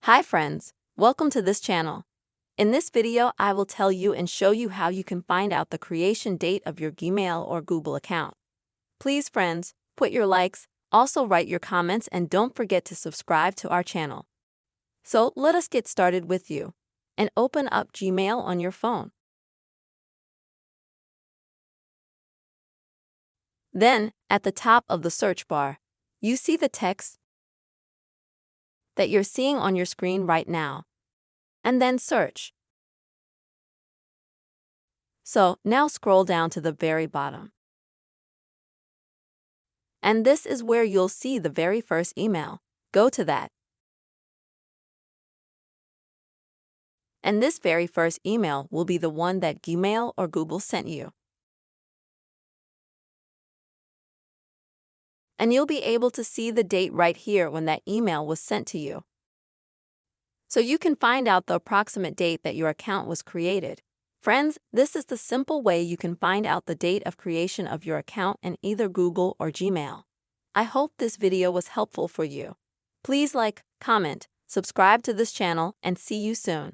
Hi friends, welcome to this channel. In this video, I will tell you and show you how you can find out the creation date of your Gmail or Google account. Please friends, put your likes, also write your comments and don't forget to subscribe to our channel. So let us get started with you. And open up Gmail on your phone. Then, at the top of the search bar, you see the text that you're seeing on your screen right now. And then search. So now scroll down to the very bottom. And this is where you'll see the very first email. Go to that. And this very first email will be the one that Gmail or Google sent you. And you'll be able to see the date right here when that email was sent to you. So you can find out the approximate date that your account was created. Friends, this is the simple way you can find out the date of creation of your account in either Google or Gmail. I hope this video was helpful for you. Please like, comment, subscribe to this channel, and see you soon.